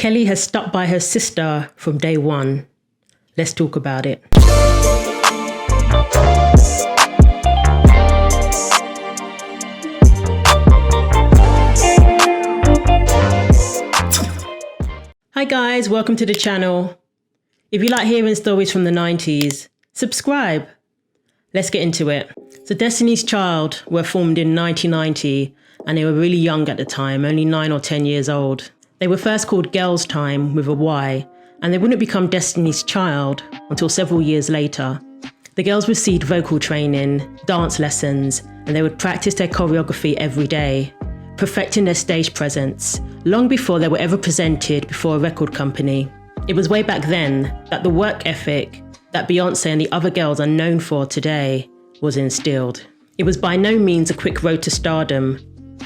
Kelly has stuck by her sister from day one. Let's talk about it. Hi guys, welcome to the channel. If you like hearing stories from the 90s, subscribe. Let's get into it. So Destiny's Child were formed in 1990 and they were really young at the time, only 9 or 10 years old. They were first called Girls' Tyme with a Y, and they wouldn't become Destiny's Child until several years later. The girls received vocal training, dance lessons, and they would practice their choreography every day, perfecting their stage presence, long before they were ever presented before a record company. It was way back then that the work ethic that Beyonce and the other girls are known for today was instilled. It was by no means a quick road to stardom.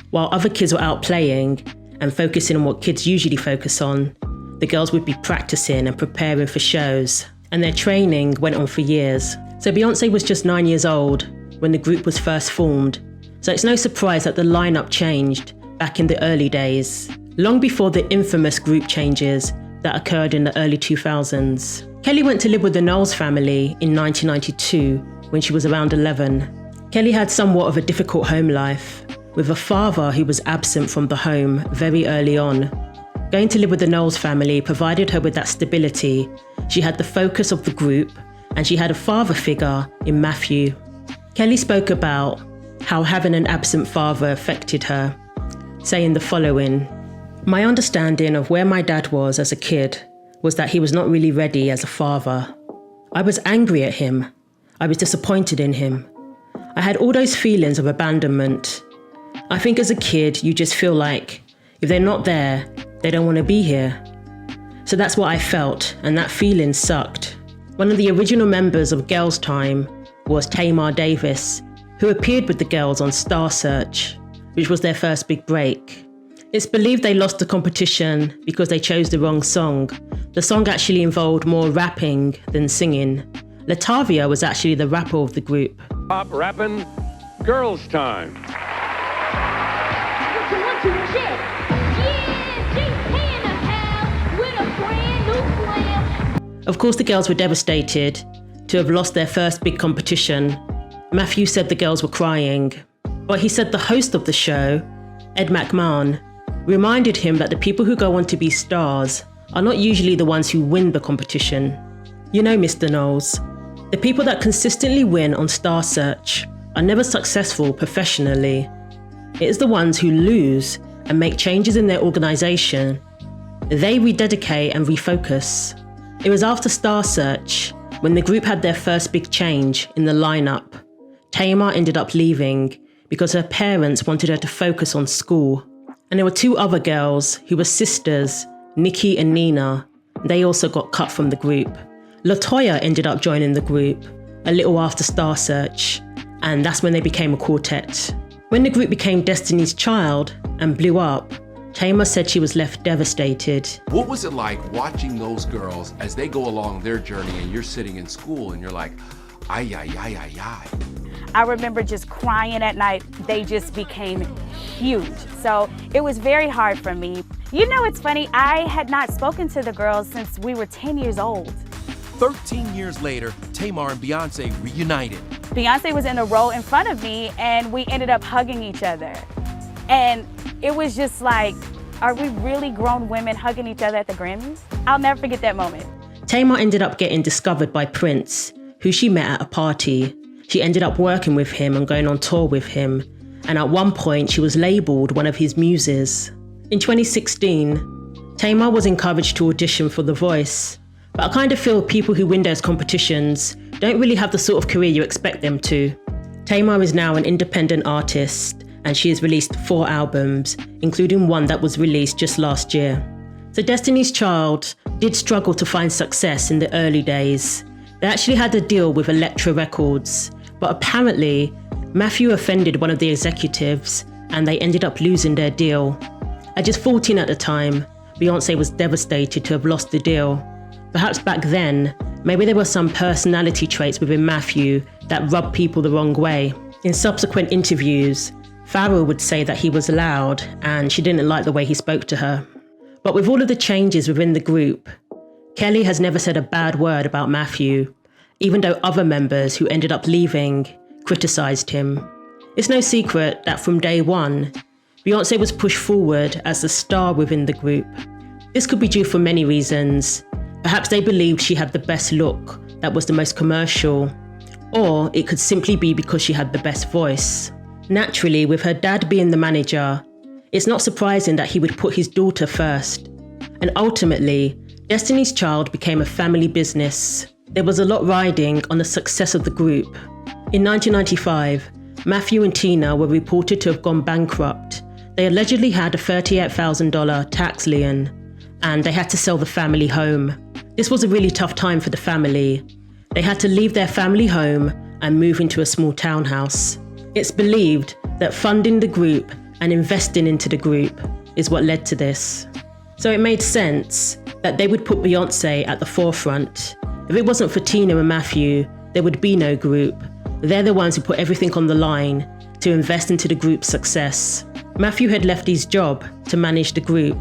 While other kids were out playing and focusing on what kids usually focus on, the girls would be practicing and preparing for shows, and their training went on for years. So Beyonce was just 9 years old when the group was first formed, so it's no surprise that the lineup changed back in the early days, long before the infamous group changes that occurred in the early 2000s. Kelly went to live with the Knowles family in 1992 when she was around 11. Kelly had somewhat of a difficult home life, with a father who was absent from the home very early on. Going to live with the Knowles family provided her with that stability. She had the focus of the group, and she had a father figure in Matthew. Kelly spoke about how having an absent father affected her, saying the following: "My understanding of where my dad was as a kid was that he was not really ready as a father. I was angry at him. I was disappointed in him. I had all those feelings of abandonment. I think as a kid, you just feel like if they're not there, they don't want to be here. So that's what I felt, and that feeling sucked." One of the original members of Girls' Tyme was Tamar Davis, who appeared with the girls on Star Search, which was their first big break. It's believed they lost the competition because they chose the wrong song. The song actually involved more rapping than singing. Latavia was actually the rapper of the group. Pop rapping, Girls' Tyme. Of course, the girls were devastated to have lost their first big competition. Matthew said the girls were crying, but he said the host of the show, Ed McMahon, reminded him that the people who go on to be stars are not usually the ones who win the competition. You know, Mr. Knowles, the people that consistently win on Star Search are never successful professionally. It is the ones who lose and make changes in their organisation. They rededicate and refocus. It was after Star Search, when the group had their first big change in the lineup. Tamar ended up leaving because her parents wanted her to focus on school. And there were two other girls who were sisters, Nikki and Nina. They also got cut from the group. LaToya ended up joining the group a little after Star Search, and that's when they became a quartet. When the group became Destiny's Child and blew up, Tamar said she was left devastated. What was it like watching those girls as they go along their journey and you're sitting in school and you're like, ay, ay, ay, ay, ay? I remember just crying at night. They just became huge. So it was very hard for me. You know, it's funny, I had not spoken to the girls since we were 10 years old. 13 years later, Tamar and Beyonce reunited. Beyonce was in a row in front of me and we ended up hugging each other. And it was just like, are we really grown women hugging each other at the Grammys? I'll never forget that moment. Tamar ended up getting discovered by Prince, who she met at a party. She ended up working with him and going on tour with him. And at one point, she was labelled one of his muses. In 2016, Tamar was encouraged to audition for The Voice. But I kind of feel people who win those competitions don't really have the sort of career you expect them to. Tamar is now an independent artist, and she has released 4 albums, including one that was released just last year. So Destiny's Child did struggle to find success in the early days. They actually had a deal with Elektra Records, but apparently Matthew offended one of the executives and they ended up losing their deal. At just 14 at the time, Beyonce was devastated to have lost the deal. Perhaps back then, maybe there were some personality traits within Matthew that rubbed people the wrong way. In subsequent interviews, Farrell would say that he was loud and she didn't like the way he spoke to her. But with all of the changes within the group, Kelly has never said a bad word about Matthew, even though other members who ended up leaving criticised him. It's no secret that from day one, Beyonce was pushed forward as the star within the group. This could be due for many reasons. Perhaps they believed she had the best look, that was the most commercial, or it could simply be because she had the best voice. Naturally, with her dad being the manager, it's not surprising that he would put his daughter first. And ultimately, Destiny's Child became a family business. There was a lot riding on the success of the group. In 1995, Matthew and Tina were reported to have gone bankrupt. They allegedly had a $38,000 tax lien, and they had to sell the family home. This was a really tough time for the family. They had to leave their family home and move into a small townhouse. It's believed that funding the group and investing into the group is what led to this. So it made sense that they would put Beyonce at the forefront. If it wasn't for Tina and Matthew, there would be no group. They're the ones who put everything on the line to invest into the group's success. Matthew had left his job to manage the group,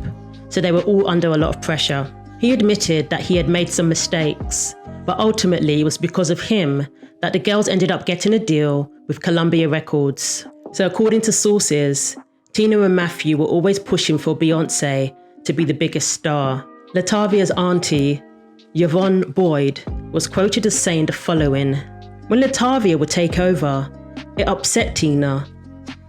so they were all under a lot of pressure. He admitted that he had made some mistakes, but ultimately it was because of him that the girls ended up getting a deal with Columbia Records. So according to sources, Tina and Matthew were always pushing for Beyonce to be the biggest star. Latavia's auntie, Yvonne Boyd, was quoted as saying the following: "When Latavia would take over, it upset Tina.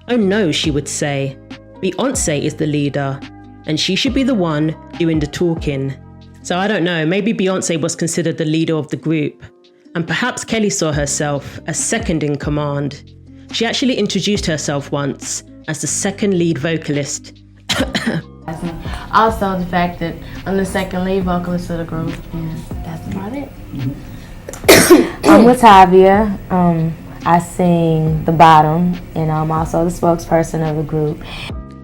Oh no, she would say, Beyonce is the leader, and she should be the one doing the talking." So I don't know, maybe Beyonce was considered the leader of the group, and perhaps Kelly saw herself as second in command. She actually introduced herself once as the second lead vocalist. Also the fact that I'm the second lead vocalist of the group, and that's about it. I'm Latavia. I sing the bottom, and I'm also the spokesperson of the group.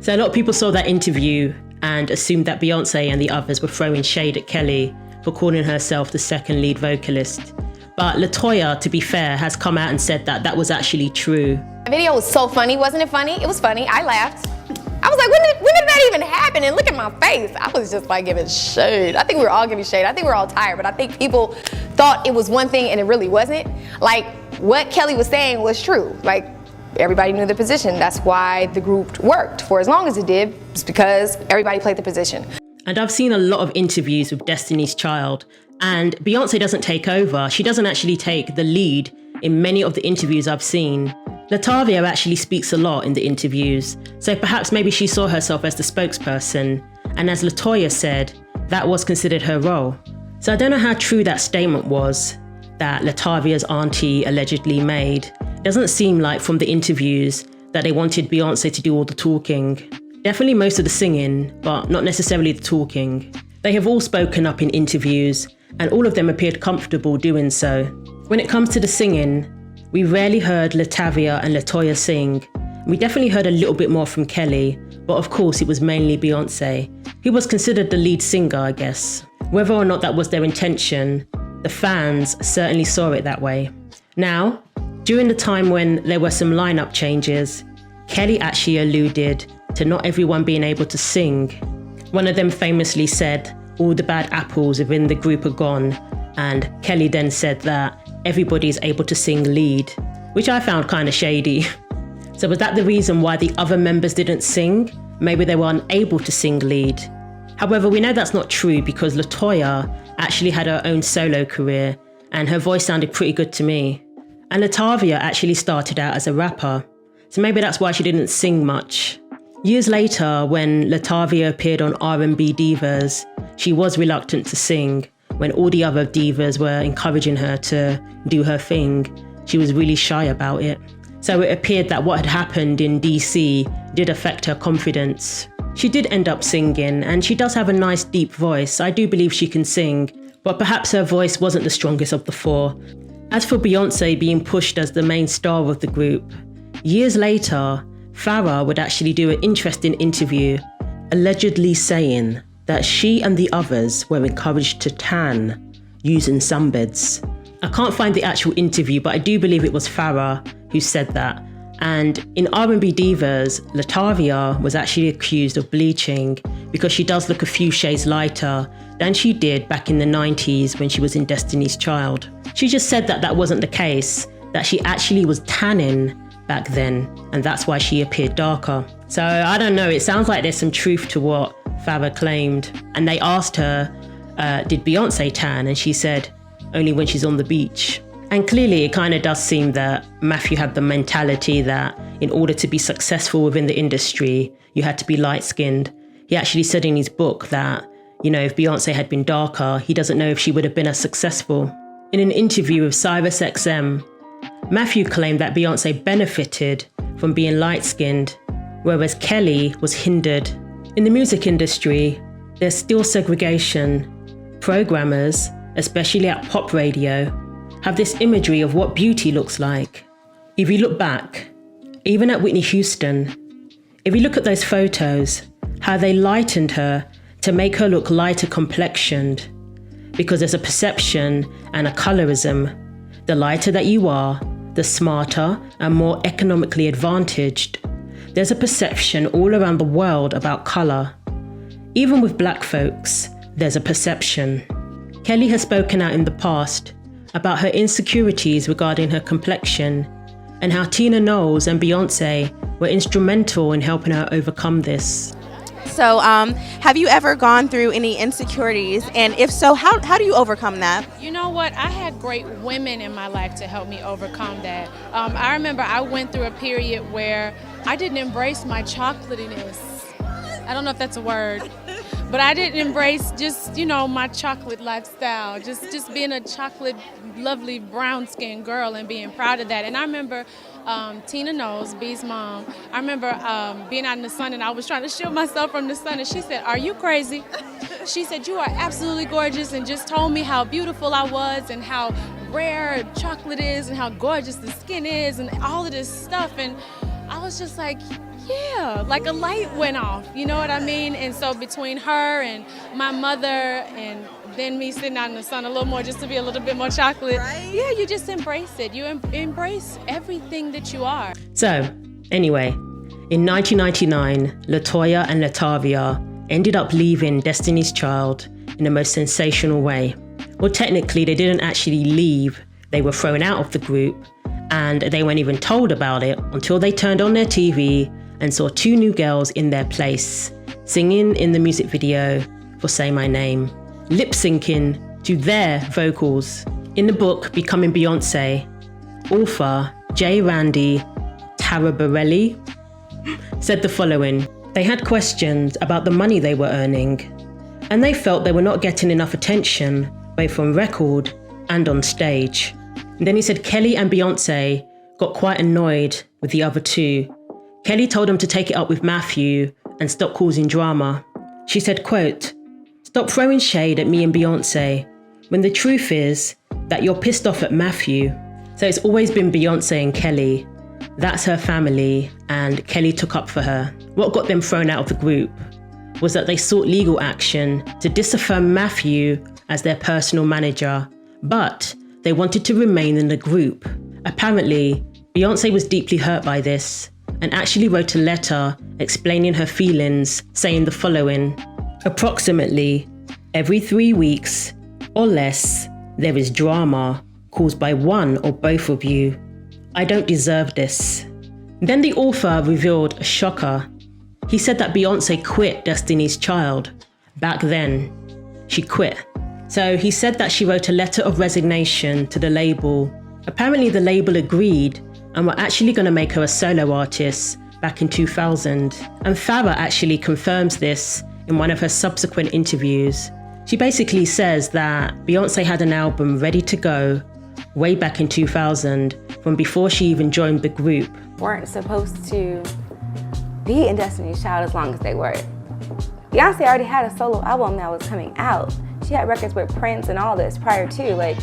So a lot of people saw that interview and assumed that Beyonce and the others were throwing shade at Kelly for calling herself the second lead vocalist. But LaToya, to be fair, has come out and said that that was actually true. The video was so funny, wasn't it funny? It was funny, I laughed. I was like, when did that even happen? And look at my face. I was just like giving shade. I think we were all giving shade. I think we were all tired, but I think people thought it was one thing and it really wasn't. Like, what Kelly was saying was true. Like, everybody knew the position. That's why the group worked for as long as it did. It's because everybody played the position. And I've seen a lot of interviews with Destiny's Child, and Beyonce doesn't take over. She doesn't actually take the lead in many of the interviews I've seen. Latavia actually speaks a lot in the interviews, so perhaps maybe she saw herself as the spokesperson, and as LaToya said, that was considered her role. So I don't know how true that statement was that Latavia's auntie allegedly made. It doesn't seem like from the interviews that they wanted Beyonce to do all the talking. Definitely most of the singing, but not necessarily the talking. They have all spoken up in interviews, and all of them appeared comfortable doing so. When it comes to the singing, we rarely heard Latavia and LaToya sing. We definitely heard a little bit more from Kelly, but of course it was mainly Beyonce, who was considered the lead singer, I guess. Whether or not that was their intention, the fans certainly saw it that way. Now, during the time when there were some lineup changes, Kelly actually alluded to not everyone being able to sing. One of them famously said, all the bad apples within the group are gone, and Kelly then said that everybody's able to sing lead, which I found kind of shady. So was that the reason why the other members didn't sing? Maybe they were unable to sing lead. However, we know that's not true because LaToya actually had her own solo career, and her voice sounded pretty good to me. And Latavia actually started out as a rapper, so maybe that's why she didn't sing much. Years later, when Latavia appeared on R&B Divas, she was reluctant to sing. When all the other divas were encouraging her to do her thing, she was really shy about it. So it appeared that what had happened in DC did affect her confidence. She did end up singing, and she does have a nice deep voice. I do believe she can sing, but perhaps her voice wasn't the strongest of the four. As for Beyonce being pushed as the main star of the group, years later, Farrah would actually do an interesting interview, allegedly saying that she and the others were encouraged to tan using sunbeds. I can't find the actual interview, but I do believe it was Farrah who said that. And in R&B Divas, Latavia was actually accused of bleaching because she does look a few shades lighter than she did back in the 90s when she was in Destiny's Child. She just said that that wasn't the case, that she actually was tanning back then, and that's why she appeared darker. So I don't know, it sounds like there's some truth to what Farrah claimed. And they asked her, did Beyonce tan? And she said, only when she's on the beach. And clearly it kind of does seem that Matthew had the mentality that in order to be successful within the industry, you had to be light-skinned. He actually said in his book that, if Beyonce had been darker, he doesn't know if she would have been as successful. In an interview with Sirius XM, Matthew claimed that Beyonce benefited from being light-skinned, whereas Kelly was hindered. In the music industry, there's still segregation. Programmers, especially at pop radio, have this imagery of what beauty looks like. If you look back, even at Whitney Houston, if you look at those photos, how they lightened her to make her look lighter complexioned, because there's a perception and a colorism. The lighter that you are, the smarter and more economically advantaged. There's a perception all around the world about color. Even with black folks, there's a perception. Kelly has spoken out in the past about her insecurities regarding her complexion and how Knowles and Beyonce were instrumental in helping her overcome this. So have you ever gone through any insecurities? And if so, how do you overcome that? You know what? I had great women in my life to help me overcome that. I remember I went through a period where I didn't embrace my chocolatiness. I don't know if that's a word, but I didn't embrace just, my chocolate lifestyle, just being a chocolate, lovely brown-skinned girl and being proud of that. And I remember Knowles, B's mom, I remember being out in the sun and I was trying to shield myself from the sun and she said, "Are you crazy?" She said, "You are absolutely gorgeous," and just told me how beautiful I was and how rare chocolate is and how gorgeous the skin is and all of this stuff. And I was just like, yeah, like a light went off, you know what I mean? And so between her and my mother and then me sitting out in the sun a little more just to be a little bit more chocolate, right? Yeah, you just embrace it. You embrace everything that you are. So, anyway, in 1999, LaToya and Latavia ended up leaving Destiny's Child in the most sensational way. Well, technically, they didn't actually leave. They were thrown out of the group, and they weren't even told about it until they turned on their TV and saw two new girls in their place, singing in the music video for Say My Name, lip-syncing to their vocals. In the book, Becoming Beyonce, author J. Randy Taraborelli said the following: they had questions about the money they were earning, and they felt they were not getting enough attention, both on record and on stage. And then he said Kelly and Beyonce got quite annoyed with the other two. Kelly told him to take it up with Matthew and stop causing drama. She said, quote, "Stop throwing shade at me and Beyonce, when the truth is that you're pissed off at Matthew." So it's always been Beyonce and Kelly. That's her family, and Kelly took up for her. What got them thrown out of the group was that they sought legal action to disaffirm Matthew as their personal manager, but they wanted to remain in the group. Apparently, Beyonce was deeply hurt by this and actually wrote a letter explaining her feelings, saying the following: approximately every 3 weeks or less, there is drama caused by one or both of you. I don't deserve this. Then the author revealed a shocker. He said that Beyonce quit Destiny's Child. Back then, she quit. So he said that she wrote a letter of resignation to the label. Apparently the label agreed and were actually going to make her a solo artist back in 2000. And Farrah actually confirms this in one of her subsequent interviews. She basically says that Beyonce had an album ready to go way back in 2000, from before she even joined the group. Weren't supposed to be in Destiny's Child as long as they were. Beyonce already had a solo album that was coming out. She had records with Prince and all this prior to. Like,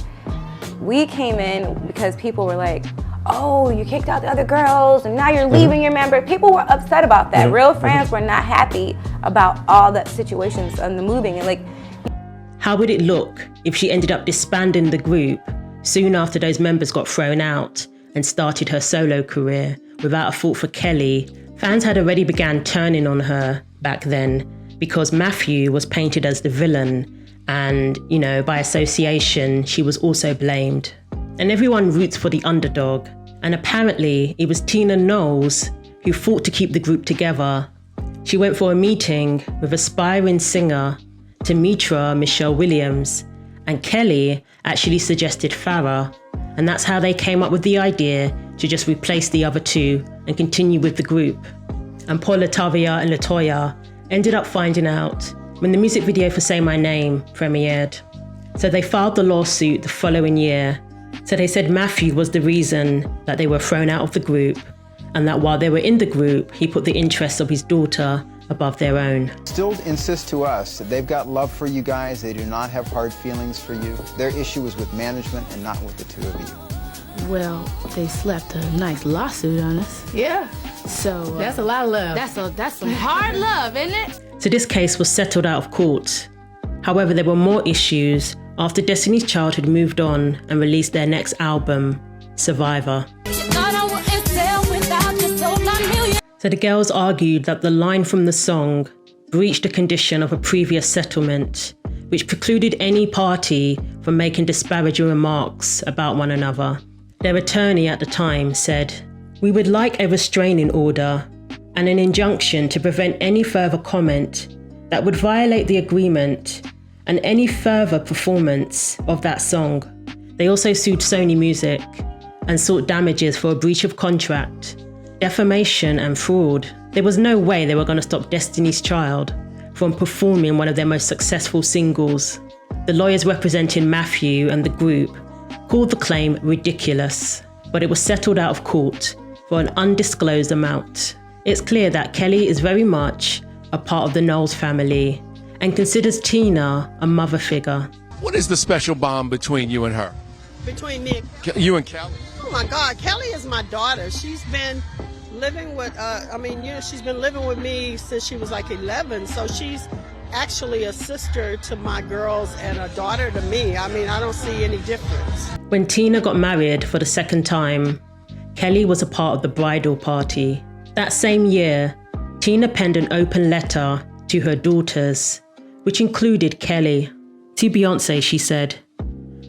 we came in because people were like, "Oh, you kicked out the other girls and now you're leaving your member." People were upset about that. Real fans were not happy about all the situations and the moving. And like, how would it look if she ended up disbanding the group soon after those members got thrown out and started her solo career without a thought for Kelly? Fans had already begun turning on her back then, because Matthew was painted as the villain and, by association, she was also blamed. And everyone roots for the underdog. And apparently it was Tina Knowles who fought to keep the group together. She went for a meeting with aspiring singer Tamitra Michelle Williams, and Kelly actually suggested Farrah, and that's how they came up with the idea to just replace the other two and continue with the group. And Paul Latavia and Latoya ended up finding out when the music video for Say My Name premiered. So they filed the lawsuit the following year. So they said Matthew was the reason that they were thrown out of the group, and that while they were in the group, he put the interests of his daughter above their own. Still insist to us that they've got love for you guys. They do not have hard feelings for you. Their issue is with management and not with the two of you. Well, they slapped a nice lawsuit on us. Yeah. So that's a lot of love. That's some hard love, isn't it? So this case was settled out of court. However, there were more issues after Destiny's Child had moved on and released their next album, Survivor. So the girls argued that the line from the song breached a condition of a previous settlement, which precluded any party from making disparaging remarks about one another. Their attorney at the time said, "We would like a restraining order and an injunction to prevent any further comment that would violate the agreement and any further performance of that song." They also sued Sony Music and sought damages for a breach of contract, defamation and fraud. There was no way they were going to stop Destiny's Child from performing one of their most successful singles. The lawyers representing Matthew and the group called the claim ridiculous, but it was settled out of court for an undisclosed amount. It's clear that Kelly is very much a part of the Knowles family and considers Tina a mother figure. What is the special bond between you and her? Between me and You and Kelly? Oh my God, Kelly is my daughter. She's been living with, she's been living with me since she was like 11. So she's actually a sister to my girls and a daughter to me. I mean, I don't see any difference. When Tina got married for the second time, Kelly was a part of the bridal party. That same year, Tina penned an open letter to her daughters, which included Kelly. To Beyonce, she said,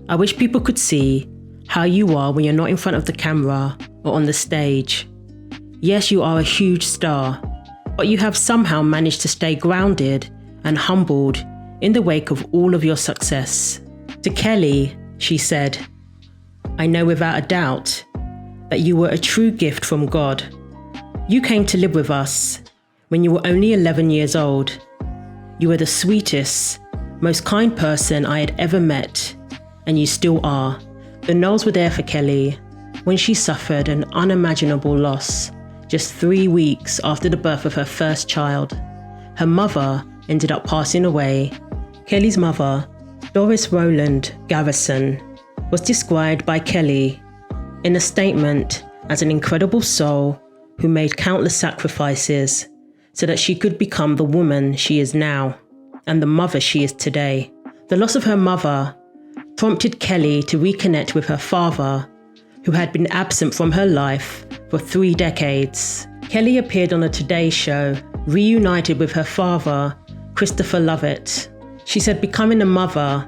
"I wish people could see how you are when you're not in front of the camera or on the stage. Yes, you are a huge star, but you have somehow managed to stay grounded and humbled in the wake of all of your success." To Kelly, she said, "I know without a doubt that you were a true gift from God. You came to live with us when you were only 11 years old. You were the sweetest, most kind person I had ever met, and you still are." The Knowles were there for Kelly when she suffered an unimaginable loss just 3 weeks after the birth of her first child. Her mother ended up passing away. Kelly's mother, Doris Rowland Garrison, was described by Kelly in a statement as an incredible soul who made countless sacrifices so that she could become the woman she is now and the mother she is today. The loss of her mother prompted Kelly to reconnect with her father, who had been absent from her life for 3 decades. Kelly appeared on a Today Show, reunited with her father, Christopher Lovett. She said becoming a mother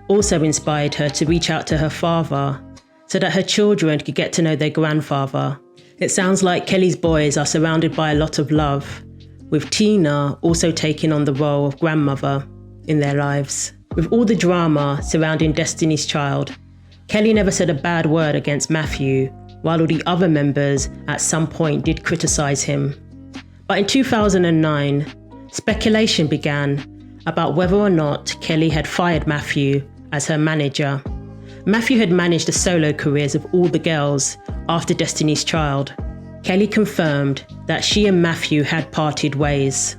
also inspired her to reach out to her father so that her children could get to know their grandfather. It sounds like Kelly's boys are surrounded by a lot of love, with Tina also taking on the role of grandmother in their lives. With all the drama surrounding Destiny's Child, Kelly never said a bad word against Matthew, while all the other members at some point did criticize him. But in 2009, speculation began about whether or not Kelly had fired Matthew as her manager. Matthew had managed the solo careers of all the girls after Destiny's Child. Kelly confirmed that she and Matthew had parted ways.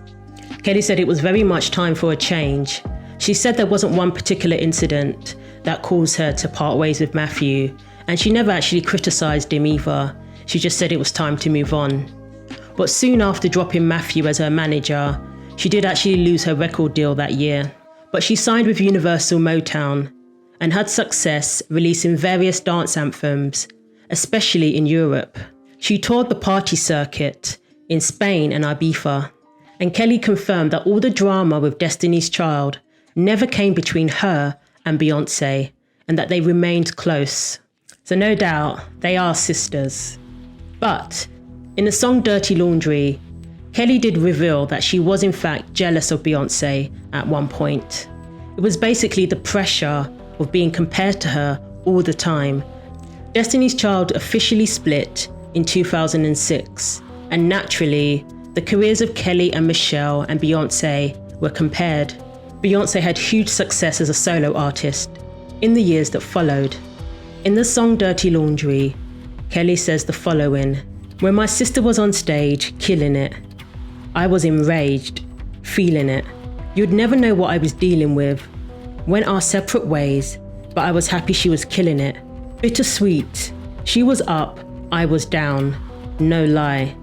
Kelly said it was very much time for a change. She said there wasn't one particular incident that caused her to part ways with Matthew, and she never actually criticized him either. She just said it was time to move on. But soon after dropping Matthew as her manager, she did actually lose her record deal that year. But she signed with Universal Motown and had success releasing various dance anthems, especially in Europe. She toured the party circuit in Spain and Ibiza. And Kelly confirmed that all the drama with Destiny's Child never came between her and Beyonce, and that they remained close. So no doubt, they are sisters. But in the song Dirty Laundry, Kelly did reveal that she was in fact jealous of Beyonce at one point. It was basically the pressure of being compared to her all the time. Destiny's Child officially split in 2006, and naturally, the careers of Kelly and Michelle and Beyonce were compared. Beyonce had huge success as a solo artist in the years that followed. In the song Dirty Laundry, Kelly says the following: "When my sister was on stage, killing it, I was enraged, feeling it. You'd never know what I was dealing with. Went our separate ways, but I was happy she was killing it. Bittersweet. She was up, I was down. No lie.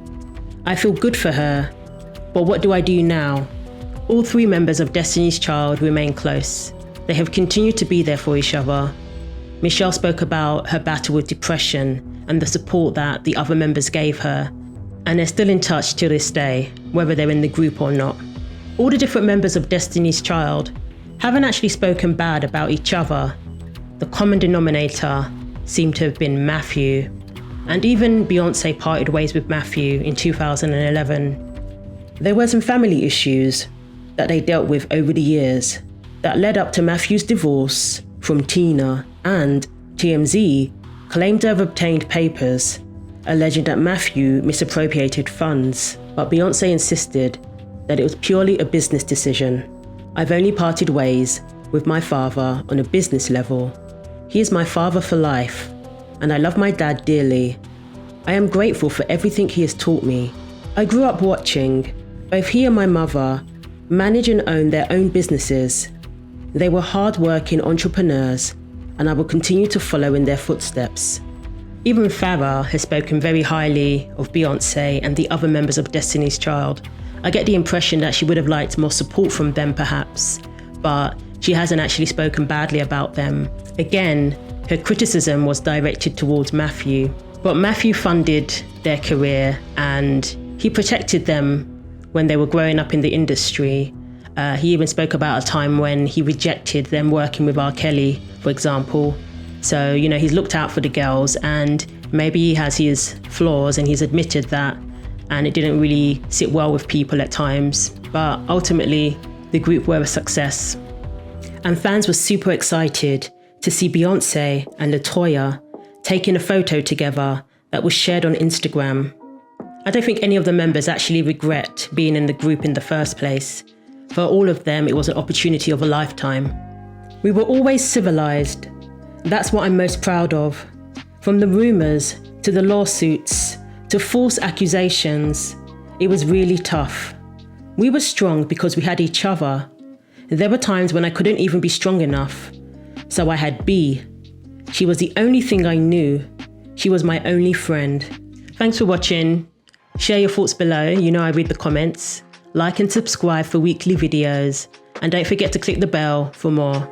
I feel good for her, but what do I do now?" All three members of Destiny's Child remain close. They have continued to be there for each other. Michelle spoke about her battle with depression and the support that the other members gave her, and they're still in touch to this day, whether they're in the group or not. All the different members of Destiny's Child haven't actually spoken bad about each other. The common denominator seemed to have been Matthew, and even Beyonce parted ways with Matthew in 2011. There were some family issues that they dealt with over the years that led up to Matthew's divorce from Tina, and TMZ claimed to have obtained papers alleging that Matthew misappropriated funds, but Beyonce insisted that it was purely a business decision. "I've only parted ways with my father on a business level. He is my father for life, and I love my dad dearly. I am grateful for everything he has taught me. I grew up watching both he and my mother manage and own their own businesses. They were hard-working entrepreneurs, and I will continue to follow in their footsteps." Even Farrah has spoken very highly of Beyonce and the other members of Destiny's Child. I get the impression that she would have liked more support from them perhaps, but she hasn't actually spoken badly about them. Again, her criticism was directed towards Matthew, but Matthew funded their career and he protected them when they were growing up in the industry. He even spoke about a time when he rejected them working with R. Kelly, for example. So, he's looked out for the girls, and maybe he has his flaws and he's admitted that, and it didn't really sit well with people at times. But ultimately, the group were a success. And fans were super excited to see Beyonce and LaToya taking a photo together that was shared on Instagram. I don't think any of the members actually regret being in the group in the first place. For all of them, it was an opportunity of a lifetime. We were always civilized. That's what I'm most proud of. From the rumors to the lawsuits to false accusations, it was really tough. We were strong because we had each other. There were times when I couldn't even be strong enough. So I had B. She was the only thing I knew. She was my only friend. Thanks for watching. Share your thoughts below. I read the comments. Like and subscribe for weekly videos. And don't forget to click the bell for more.